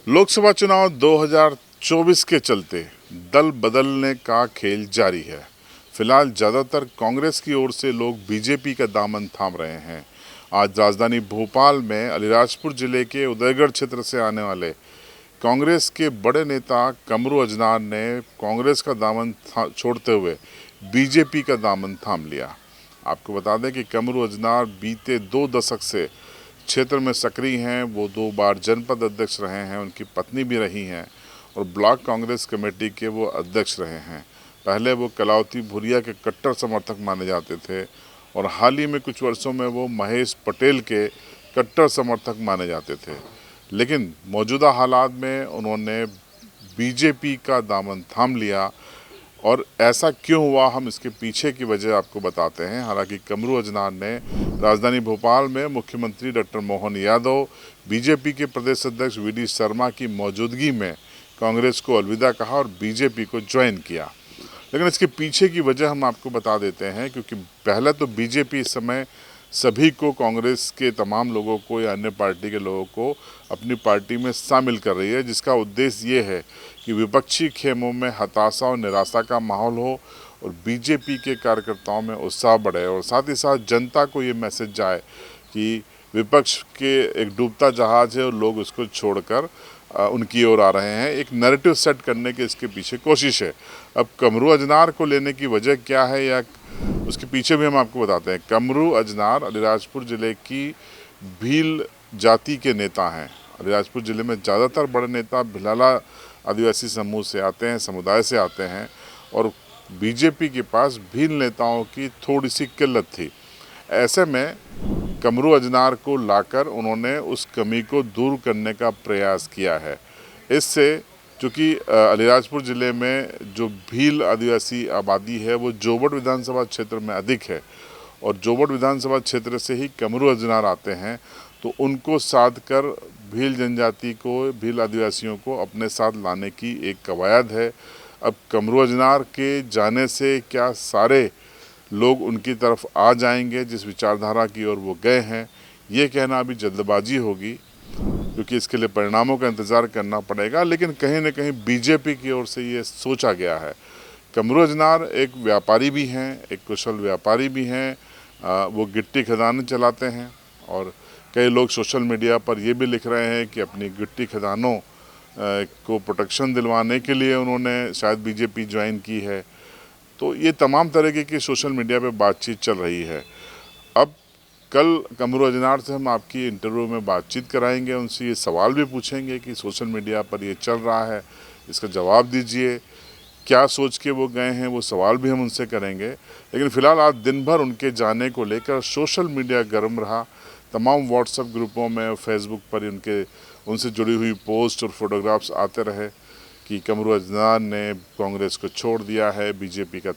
लोकसभा चुनाव 2024 के चलते दल बदलने का खेल जारी है। फिलहाल ज़्यादातर कांग्रेस की ओर से लोग बीजेपी का दामन थाम रहे हैं। आज राजधानी भोपाल में अलीराजपुर जिले के उदयगढ़ क्षेत्र से आने वाले कांग्रेस के बड़े नेता कमरू अजनार ने कांग्रेस का दामन छोड़ते हुए बीजेपी का दामन थाम लिया। आपको बता दें कि कमरू अजनार बीते 2 दशक से क्षेत्र में सक्रिय हैं। वो 2 बार जनपद अध्यक्ष रहे हैं, उनकी पत्नी भी रही हैं और ब्लॉक कांग्रेस कमेटी के वो अध्यक्ष रहे हैं। पहले वो कलावती भुरिया के कट्टर समर्थक माने जाते थे और हाल ही में कुछ वर्षों में वो महेश पटेल के कट्टर समर्थक माने जाते थे। लेकिन मौजूदा हालात में उन्होंने बीजेपी का दामन थाम लिया और ऐसा क्यों हुआ, हम इसके पीछे की वजह आपको बताते हैं। हालांकि कमरू अजनार ने राजधानी भोपाल में मुख्यमंत्री डॉक्टर मोहन यादव, बीजेपी के प्रदेश अध्यक्ष वीडी शर्मा की मौजूदगी में कांग्रेस को अलविदा कहा और बीजेपी को ज्वाइन किया। लेकिन इसके पीछे की वजह हम आपको बता देते हैं, क्योंकि पहले तो बीजेपी इस समय सभी को, कांग्रेस के तमाम लोगों को या अन्य पार्टी के लोगों को अपनी पार्टी में शामिल कर रही है, जिसका उद्देश्य ये है कि विपक्षी खेमों में हताशा और निराशा का माहौल हो और बीजेपी के कार्यकर्ताओं में उत्साह बढ़े और साथ ही साथ जनता को ये मैसेज जाए कि विपक्ष के एक डूबता जहाज है और लोग उसको छोड़कर उनकी ओर आ रहे हैं। एक नैरेटिव सेट करने के इसके पीछे कोशिश है। अब कमरू अजनार को लेने की वजह क्या है या उसके पीछे भी हम आपको बताते हैं। कमरू अजनार अलीराजपुर जिले की भील जाति के नेता हैं। अलीराजपुर जिले में ज़्यादातर बड़े नेता भिलाला आदिवासी समूह से आते हैं, समुदाय से आते हैं और बीजेपी के पास भील नेताओं की थोड़ी सी किल्लत थी। ऐसे में कमरू अजनार को लाकर उन्होंने उस कमी को दूर करने का प्रयास किया है। इससे चूँकि अलीराजपुर ज़िले में जो भील आदिवासी आबादी है वो जोबट विधानसभा क्षेत्र में अधिक है और जोबट विधानसभा क्षेत्र से ही कमरू अजनार आते हैं, तो उनको साध कर भील जनजाति को, भील आदिवासियों को अपने साथ लाने की एक कवायद है। अब कमरू अजनार के जाने से क्या सारे लोग उनकी तरफ आ जाएंगे जिस विचारधारा की ओर वो गए हैं, ये कहना अभी जल्दबाजी होगी, क्योंकि इसके लिए परिणामों का इंतज़ार करना पड़ेगा। लेकिन कहीं न कहीं बीजेपी की ओर से ये सोचा गया है। कमरू अजनार एक व्यापारी भी हैं, एक कुशल व्यापारी भी हैं। वो गिट्टी खदानें चलाते हैं और कई लोग सोशल मीडिया पर ये भी लिख रहे हैं कि अपनी गिट्टी खदानों को प्रोटेक्शन दिलवाने के लिए उन्होंने शायद बीजेपी ज्वाइन की है। तो ये तमाम तरीके की सोशल मीडिया पे बातचीत चल रही है। अब कल कमरू अजनार से हम आपकी इंटरव्यू में बातचीत कराएंगे, उनसे ये सवाल भी पूछेंगे कि सोशल मीडिया पर ये चल रहा है, इसका जवाब दीजिए, क्या सोच के वो गए हैं, वो सवाल भी हम उनसे करेंगे। लेकिन फ़िलहाल आज दिन भर उनके जाने को लेकर सोशल मीडिया गर्म रहा। तमाम व्हाट्सएप ग्रुपों में और फेसबुक पर उनसे जुड़ी हुई पोस्ट और फोटोग्राफ्स आते रहे कि कमरू अजनार ने कांग्रेस को छोड़ दिया है, बीजेपी का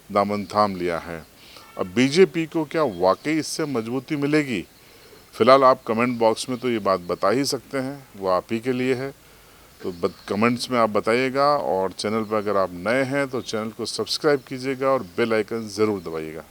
दामन थाम लिया है। अब बीजेपी को क्या वाकई इससे मजबूती मिलेगी? फ़िलहाल आप कमेंट बॉक्स में तो ये बात बता ही सकते हैं, वो आप ही के लिए है। तो कमेंट्स में आप बताइएगा और चैनल पर अगर आप नए हैं तो चैनल को सब्सक्राइब कीजिएगा और बेल आइकन ज़रूर दबाइएगा।